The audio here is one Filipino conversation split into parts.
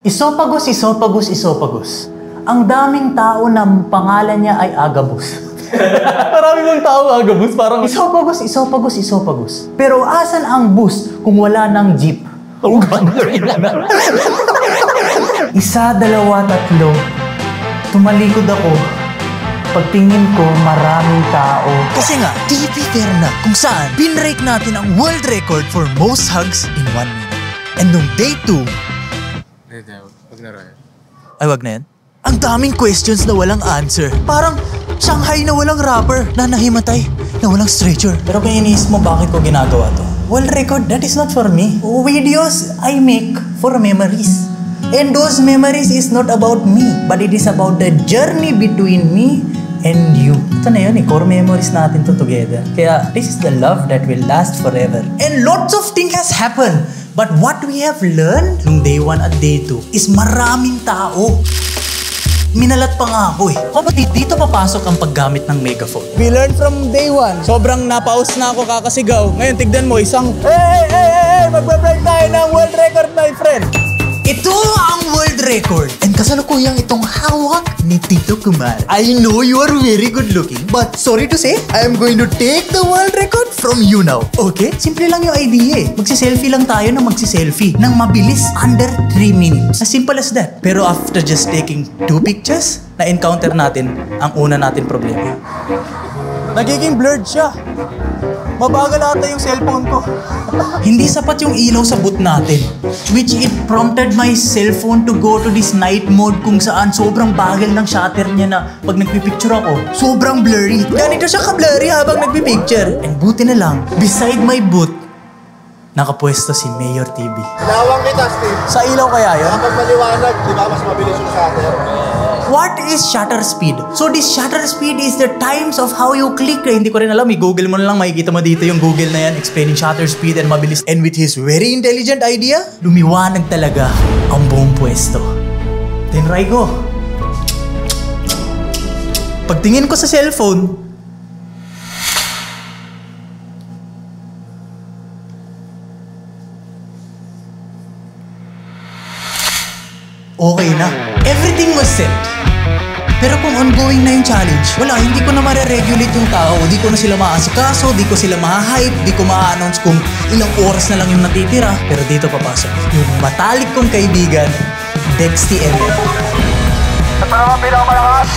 Esophagus, esophagus, esophagus. Ang daming tao na pangalan niya ay Agabus. Marami bang tao Agabus? Parang esophagus, esophagus, esophagus. Pero asan ang bus kung wala ng jeep? Isa, dalawa, tatlo. Tumalikod ako. Pagtingin ko, maraming tao. Kasi nga, TV fair na kung saan pinrake natin ang world record for most hugs in 1 minute. And nung day 2, ay, wag na yan. Ang daming questions na walang answer. Parang Shanghai na walang rapper, na nahimatay, na walang stretcher. Pero kung iniisip mo bakit ko ginagawa to? World record, that is not for me. Videos I make for memories. And those memories is not about me, but it is about the journey between me and you. Ito na yun, core memories natin to together. Kaya this is the love that will last forever. And lots of things has happened. But what we have learned nung day 1 at day 2 is maraming tao. Minalat pa nga ako eh. Kapatid, dito papasok ang paggamit ng megaphone. We learned from day 1. Sobrang napaus na ako kakasigaw. Ngayon, tignan mo, isang hey! Magbe-break tayo ng world record, my friend! Ito ang world record. And kasalukuyang itong hawak ni Tito Kumar. I know you are very good looking, but sorry to say, I am going to take the world record from you now. Okay? Simple lang yung idea eh. Magsiselfie lang tayo na magsiselfie. Nang mabilis, under 3 minutes. As simple as that. Pero after just taking 2 pictures, na-encounter natin ang una natin problema. Nagiging blurred siya. Mabagal ata yung cellphone ko. Hindi sapat yung ilaw sa boot natin. Which it prompted my cellphone to go to this night mode kung saan sobrang bagal ng shutter niya na pag nagpipicture ako, sobrang blurry. Ganito siya ka-blurry habang nagpipicture. And buti na lang, beside my boot, nakapwesto si Mayor TV. Ilawang kita, Steve. Sa ilaw kaya yun? Kapag maliwanag, di ba mas mabilis yung shutter? What is shutter speed? So this shutter speed is the times of how you click. Hindi ko rin alam. I-google mo na lang. Makikita mo dito yung Google na yan. Explaining shutter speed and mabilis. And with his very intelligent idea, lumiwanag talaga ang buong pwesto. Tinry ko. Pagtingin ko sa cellphone, okay na. Everything was set. Pero kung ongoing na yung challenge, wala, hindi ko na mare-regulate yung tao. Di ko na sila maasikaso, di ko sila ma-hype, di ko ma-announce kung ilang oras na lang yung natitira. Pero dito papasok yung matalik kong kaibigan, Dexty MM. Ito naman pinakamalakas.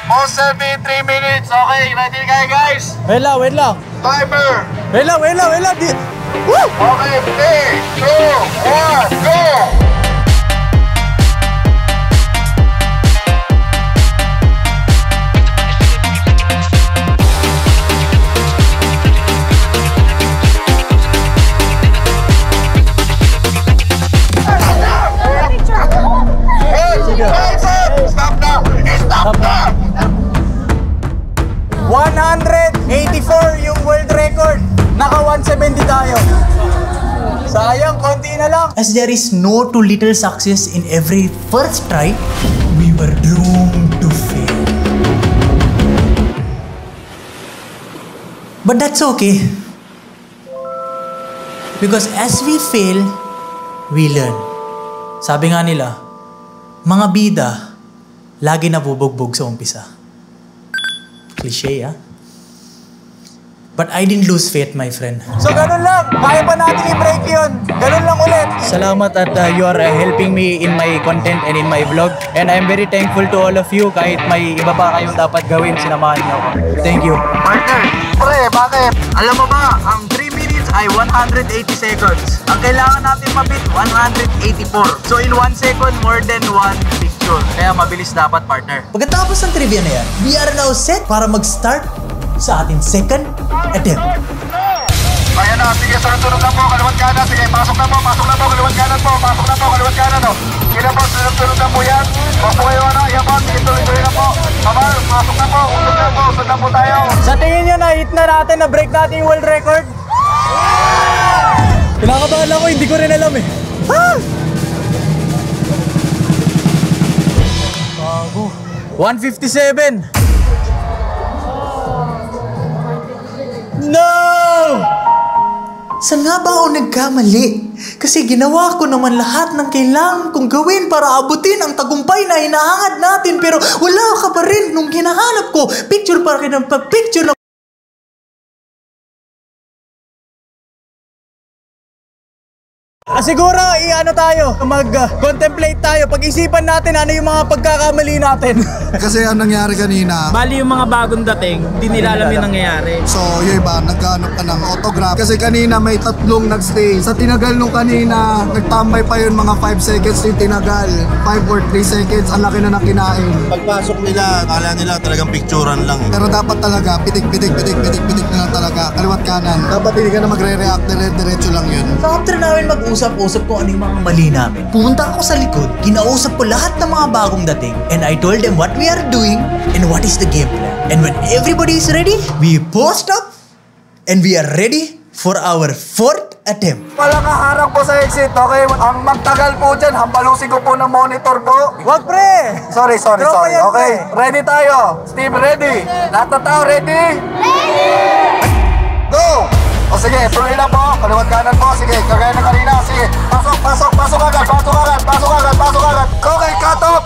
Most selfie, 3 minutes. Okay, ready kayo guys? Wait lang. Timer. Wait lang. Woo! Okay, 3, 2, 1, go! Stop now! 184 yung world record. Naka 170 tayo. Sayang, konti na lang. As there is no too little success in every first try, we were doomed to fail. But that's okay. Because as we fail, we learn. Sabi nga nila, mga bida, lagi nabubugbog sa umpisa. Cliché, ah? But I didn't lose faith, my friend. So ganun lang, kaya pa natin i-break yun. Ganun lang ulit. Salamat at you are helping me in my content and in my vlog. And I'm very thankful to all of you. Kahit may iba pa kayong dapat gawin, sinamahan niyo ako. Thank you. Partner, pre, bakit? Alam mo ba, ang 3 minutes ay 180 seconds. Ang kailangan natin mabit, 184. So in 1 second, more than 1 picture. Kaya mabilis dapat, partner. Pagkatapos ng trivia na yan, we are now set para mag-start sa ating second attempt. Ayan na, sige, sunod-sunod lang po, kaliwat kanan, sige, pasok na po, kaliwat kanan po, kaliwat kanan, o. Sige na po, sunod-sunod lang po yan. Pasok kayo, ano, yan po, sige, tuloy-tuloy na po. Kamal, pasok na po, usod na po tayo. Sa tingin nyo, na-hit na natin, na-break natin yung world record? Kinakabahan ako, hindi ko rin alam eh. Bago. 157. No! Saan nga ba ako nagkamali? Kasi ginawa ko naman lahat ng kailangan kong gawin para abutin ang tagumpay na hinahangad natin. Pero wala ka pa rin nung hinahanap ko. Picture para picture na... Siguro, tayo, mag-contemplate tayo, pag-isipan natin ano yung mga pagkakamali natin. Kasi ang nangyari kanina, bali yung mga bagong dating, hindi nila alam yung nangyayari. so yung iba, naghanap ka ng autograph. Kasi kanina may tatlong nagstay. Sa tinagal nung kanina, nagtambay pa yun mga 5 seconds yung tinagal. 5 or 3 seconds, ang laki na nakinain. Pagpasok nila, akala nila talagang picturean lang. Pero dapat talaga, pitik na lang talaga. Kaliwat kanan. Dapat hindi ka na magre-react, diretso lang yun. So after namin mag-usap kung ano yung mga mali namin, pumunta ako sa likod, kinausap ko lahat ng mga bagong dating, and I told them what we are doing and what is the game plan. And when everybody is ready, we post up and we are ready for our 4th attempt. Walang kaharang po sa exit, okay? Ang magtagal po dyan, hampalusin ko po ng monitor po. Wag pre! Sorry. yan, Okay, ready tayo. Steve, ready? Lahat ng tao, ready? Go! O sige, tuloy lang po. Kaliwat kanan po. Sige, kagaya ng kanina. Sige, pasok agad. Okay, cut off.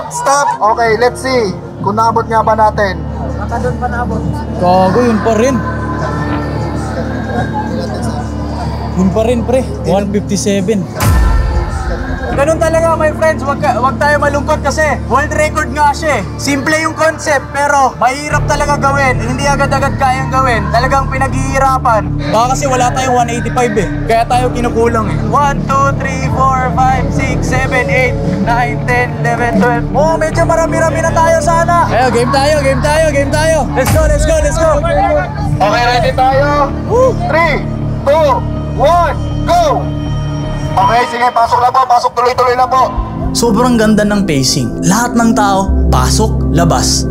Stop. Okay, let's see. Kung naabot nga ba natin. Gago, yun pa rin. Yun pa rin pre, 157. Ganun talaga my friends, wag tayo malungkot kasi world record nga siya eh. Simple yung concept pero mahirap talaga gawin. Hindi agad-agad kayang gawin. Talagang pinaghihirapan. Baka kasi wala tayong 185 eh. Kaya tayo kinukulang eh. 1, 2, 3, 4, 5, 6, 7, 8, 9, 10, 11, 12. Oh, medyo marami-rami na tayo sana. Ayo, game tayo. Let's go. Okay, ready tayo? 3, 2, 1, go! Okay, sige, pasok tuloy na po. Sobrang ganda ng pacing. Lahat ng tao, pasok, labas.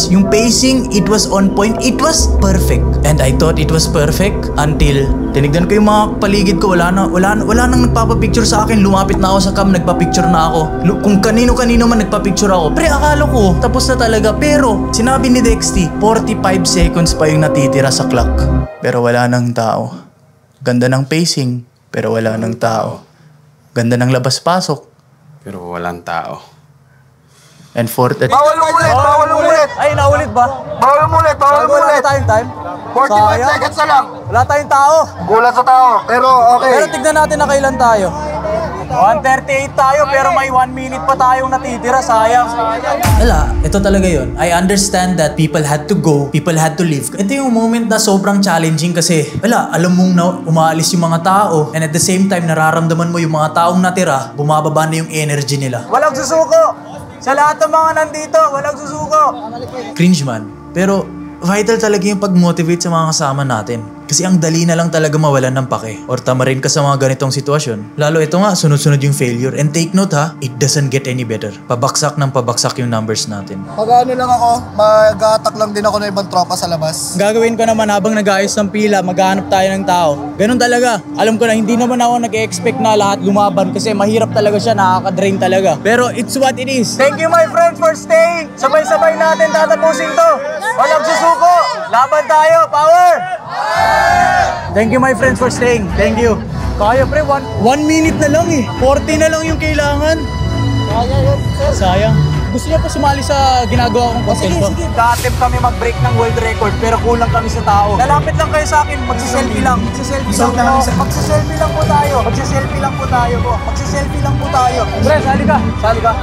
Yung pacing, it was on point. It was perfect. And I thought it was perfect until tinignan ko yung mga paligid ko. Wala nang nagpapapicture sa akin. Lumapit na ako sa cam, nagpapicture na ako. Kung kanino-kanino man nagpapicture ako. Pre, akala ko, tapos na talaga. Pero, sinabi ni Dexty, 45 seconds pa yung natitira sa clock. Pero wala nang tao. Ganda ng pacing. Pero wala nang tao. Ganda ng labas-pasok. Pero walang tao. And 4th attempt. Bawal ulit. Ay, naulit ba? Bawal ulit. Wala tayong time? 45 seconds na lang. Wala tayong tao. Gulat sa tao, pero okay. Pero tignan natin na kailan tayo. 1:38 tayo pero may 1 minute pa tayong natitira, sayang. Wala, ito talaga yun. I understand that people had to go, people had to leave. Ito yung moment na sobrang challenging kasi alam mong na umaalis yung mga tao and at the same time nararamdaman mo yung mga taong natira, bumababa na yung energy nila. Walang susuko! Sa lahat ng mga nandito, walang susuko! Cringe man. Pero vital talaga yung pag-motivate sa mga kasama natin. Kasi ang dali na lang talaga mawalan ng pake or tamarin ka sa mga ganitong sitwasyon. Lalo ito nga, sunod-sunod yung failure. And take note ha, it doesn't get any better. Pabaksak ng pabaksak yung numbers natin. Pag ano lang ako, mag-attack lang din ako ng ibang tropa sa labas. Gagawin ko naman habang nag-ayos ng pila, maghanap tayo ng tao. Ganun talaga. Alam ko na hindi naman ako nag-expect na lahat lumaban kasi mahirap talaga siya, nakaka-drain talaga. Pero it's what it is. Thank you my friends for staying. Sabay-sabay natin tatapusin to. Walang susuko. Laban tayo. Power! Thank you my friends for staying. Thank you. Kaya pre, 1 minute na lang eh. 40 na lang yung kailangan. Sayang. Gusto niya pa sumali sa ginagawa kong content ko? Sige. Ka-attempt kami mag-break ng world record pero kulang kami sa tao. Lalapit lang kayo sa akin, magsiselfie lang. Magsiselfie lang po tayo. Pre, sali ka.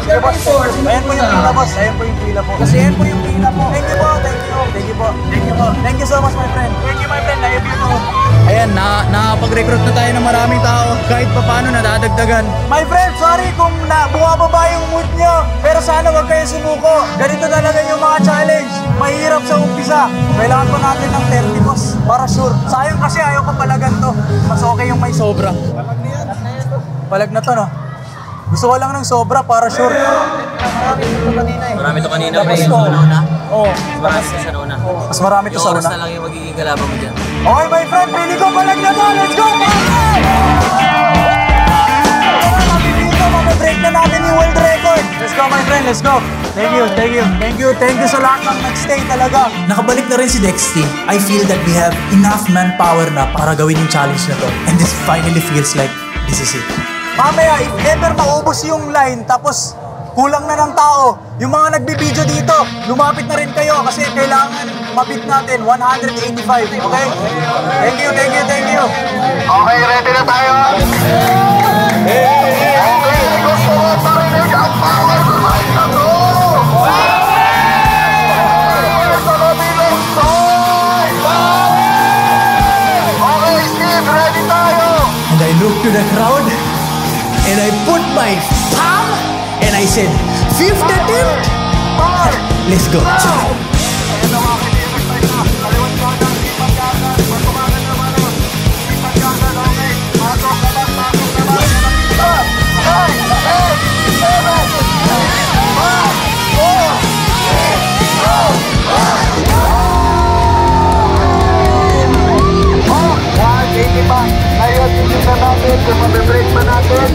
Sige boss. Ayan po yung pila boss. Kasi ayan po yung pila po. Thank you so much my friend. Thank you my friend. I love you too. Ayan, nakapag-recruit na tayo ng maraming tao. Kahit pa paano nadadagdagan. My friend, sorry kung bumababa yung mood nyo. Pero sana wag kayo sumuko. Ganito talaga yung mga challenge. Mahirap sa umpisa. Kailangan pa natin ng 30 boss. Para sure. Sayang kasi ayaw ko palagan to. Mas okay yung may sobra. Palag na to no? Gusto ko lang ng sobra para sure. Marami to kanina, may sa una. Oo. Mas marami to sa una. Yung oras na lang yung magiging kalaban mo dyan. Okay my friend, pili ko palag na to. Let's go! Mapipili ko, mapibreak na natin yung world record. Let's go my friend, let's go. Thank you sa lahat ng nag-stay talaga. Nakabalik na rin si Dexty. I feel that we have enough manpower na para gawin yung challenge na to. And this finally feels like this is it. Mamaya, if ever maubos yung line, tapos kulang na ng tao, yung mga nagbibideo dito, lumapit na rin kayo kasi kailangan mabit natin 185, okay? Thank you. Okay, ready na tayo. Okay, gusto ko parinig ang power kumain na to. Okay, Steve, ready tayo. And I looked to the crowd and I put my palm and I said, 5th attempt? Let's go. Ngayon, hindi na natin kung mabibreak pa natin.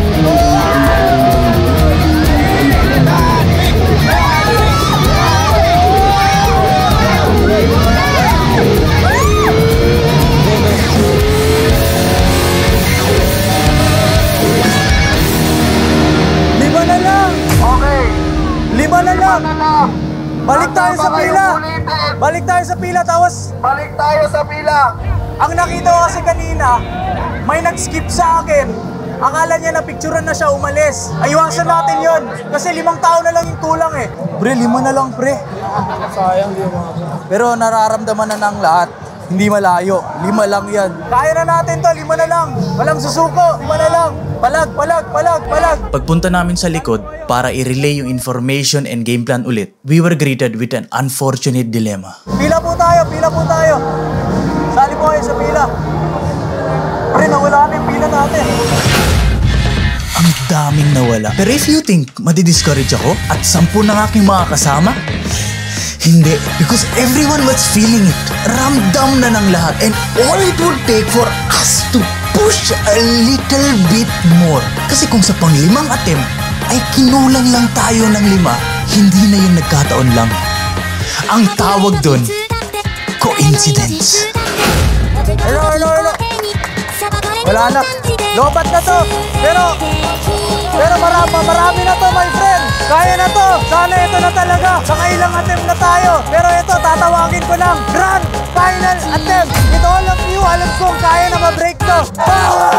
Lima na lang. Balik tayo sa pila, tapos balik tayo sa pila. ang nakita ko kasi kanina, may nag-skip sa akin. Akala niya na picturean na siya, umalis. Aywasan natin yon kasi 5 tao na lang yung kulang eh. Pre, 5 na lang pre. Sayang, di ba? Pero nararamdaman na ng lahat. Hindi malayo. 5 lang yan. Kaya na natin to, 5 na lang. Walang susuko, 5 na lang. Palag. Pagpunta namin sa likod para i-relay yung information and game plan ulit, we were greeted with an unfortunate dilemma. Pila po tayo. Sali po kayo sa pila. Pre, nawala na yung pila natin. Ang daming nawala. Pero if you think madi-discourage ako at 10 ng aking mga kasama, hindi. Because everyone was feeling it. Ramdam na ng lahat. And all it would take for us to push a little bit more. Kasi kung sa pang-5 attempt ay kinulang lang tayo ng 5, hindi na yung nagkataon lang. Ang tawag doon, coincidence. Hello. Wala na. Lobat na to. Pero marami na to, my friend. Kaya na to. Sana ito na talaga. Saka ilang attempt na tayo. Pero ito, tatawagin ko ng grand final attempt. With all of you, alam kong kaya na ma-break to. Power!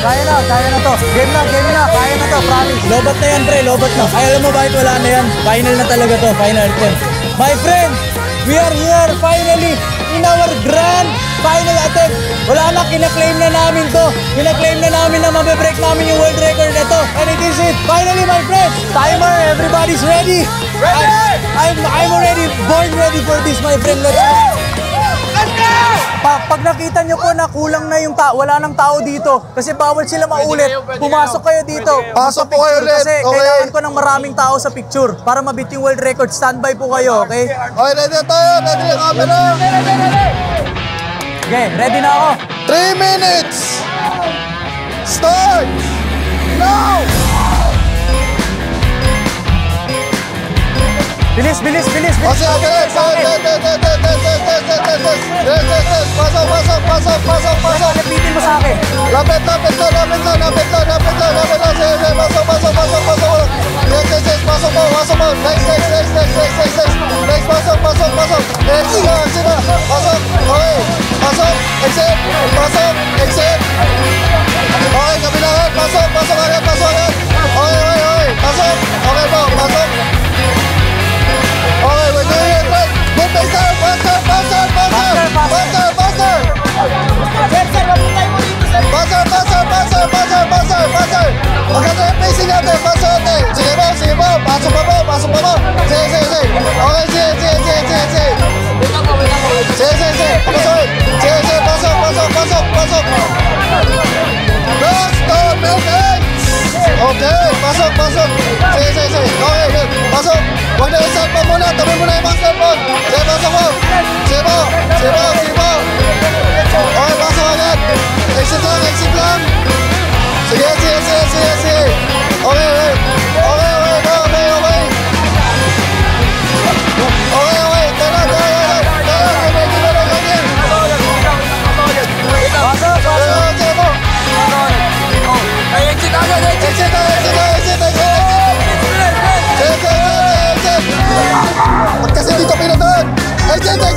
Kaya na to. Game na. Kaya na to, promise. Lobat na yan, pre. Lobat na. Ay, alam mo bakit wala na yan? Final na talaga to. Final attempt. My friend, we are here finally in our grand final attempt. Wala na, kina-claim na namin to. Kina-claim na namin na mabibreak namin yung world record na to. And it is it. Finally, my friend. Timer, everybody's ready. I'm already born ready for this, my friend. Let's go. Pag nakita nyo po na kulang na yung tao, wala nang tao dito. Kasi bawal sila maulit. Pumasok kayo dito. Pasok po kayo ulit. Kasi Okay. kailangan ko ng maraming tao sa picture para mabit yung world record. Standby po kayo, okay? Okay, ready na tayo. Ready yung camera. Okay, ready na ako. 3 minutes. Start. Now. Bilis. Kasi agad. Pasok. Lapitin mo sa akin. Lapit na. Sige, pasok mo. Next, pasok. Exit. Pasok. Okay. Pasok. Exit. Okay, kabilaan. Pasok agad. Okay. Pasok. Okay po, pasok. Okay, we're doing it right. Good pace down. Faster. Maganda yung pacing natin. Sige po. Pasok pa po. Sige. Okay, sige. Sige. Pasok. Last 2 minutes. Okay, pasok. Sige. Okay, good. Pasok. Huwag na isang pa muna. Tabi mo na yung master phone. Sige, pasok mo. Sige po. Okay, pasok agad. Exit lang. Sige. Okay,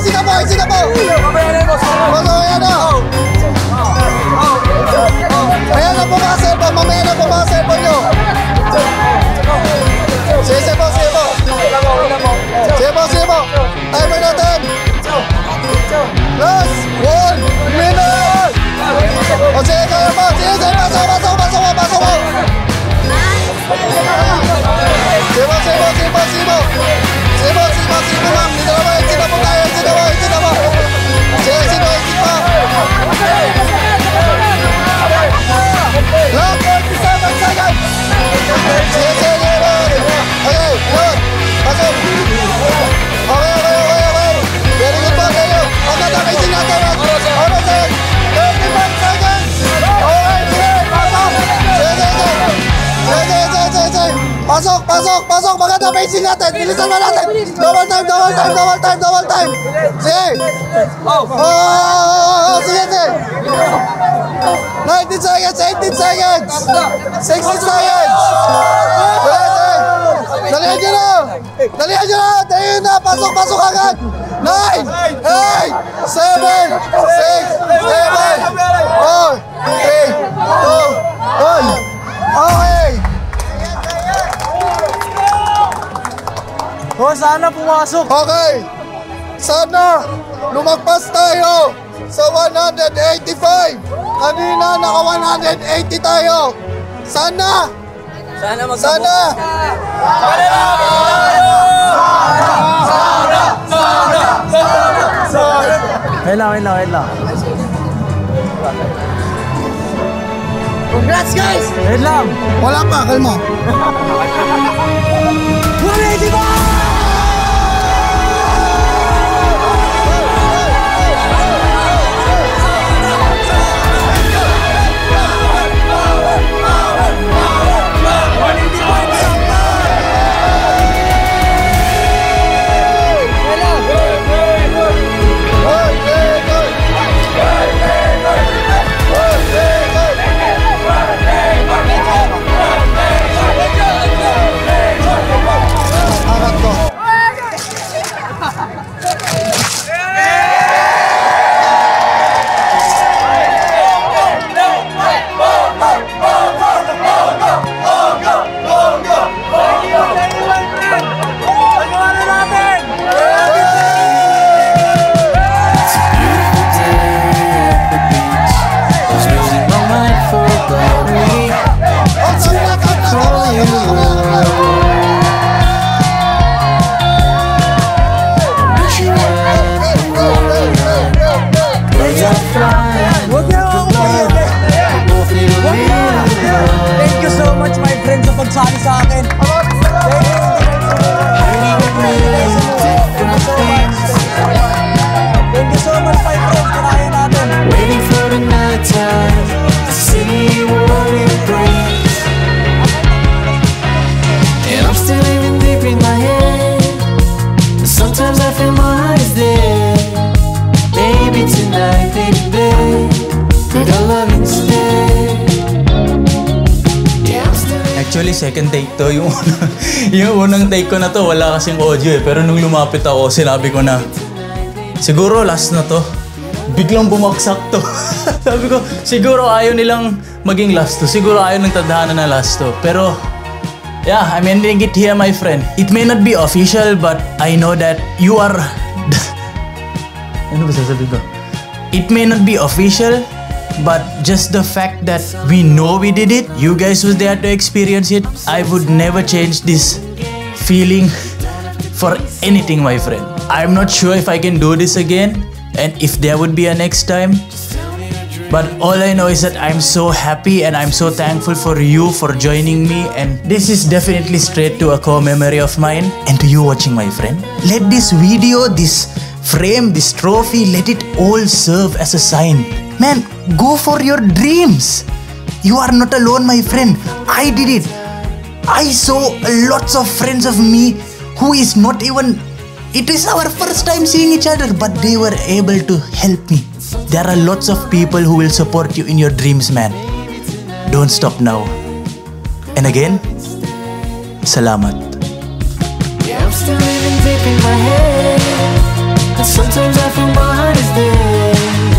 exit na po, exit na po. Pasok, ayan na. Ayan na po mga cellphone, mamaya na po mga cellphone nyo. Sige po. Timer natin. Last 1 minute. O sige, kaya po. Sige, pasok mo. Sige, ma'am. Dito na po, exit na po tayo. Exit na po. Sige, exit pa. Last 47 seconds. Sige. Okay, good. Pasok. Okay. Very good pa kayo. Pagkatapos natin. Ano sir? 35 seconds. Okay, sige. Pasok. Sige. Pasok. Pagkatapos natin. Bilisan na natin. Double time. Sige. Sige. 19 seconds, 18 seconds, 60 seconds. Dalihan nyo na. Dalihan na. Pasok agad. 9, 8, 7, 6, 5, 4, 3, 2, 1. Okay. Sana pumasok. Okay. Sana lumagpas tayo sa 185. Kanina naka 180 tayo. Sana. Wait lang. Congrats guys. Wait lang. Wala pa, kalma. 185! Thank you so much my friend sa pagsali sa akin. Thank you so much my friend. Kinahin natin. Waiting for the night time to see what it brings. And I'm still living deep in my head. Sometimes I feel my heart is dead. Maybe tonight, baby, could I love instead? Actually, second take to. Yung unang take ko na to, wala kasing audio eh. Pero nung lumapit ako, sinabi ko na, siguro last na to. Biglang bumagsak to. Sabi ko, siguro ayaw nilang maging last to. Siguro ayaw ng tadhana na last to. Pero, yeah, I'm ending it here, my friend. It may not be official, but I know that you are... Ano ba sasabihin ko? It may not be official, but just the fact that we know we did it, you guys was there to experience it, I would never change this feeling for anything, my friend. I'm not sure if I can do this again and if there would be a next time. But all I know is that I'm so happy and I'm so thankful for you for joining me, and this is definitely straight to a core memory of mine. And to you watching, my friend, let this video, this frame, this trophy, let it all serve as a sign. Man, go for your dreams. You are not alone, my friend. I did it. I saw lots of friends of me who is not even... It is our first time seeing each other, but they were able to help me. There are lots of people who will support you in your dreams, man. Don't stop now. And again, salamat. Yeah, I'm still living deep in my head. And sometimes I feel my heart is dead.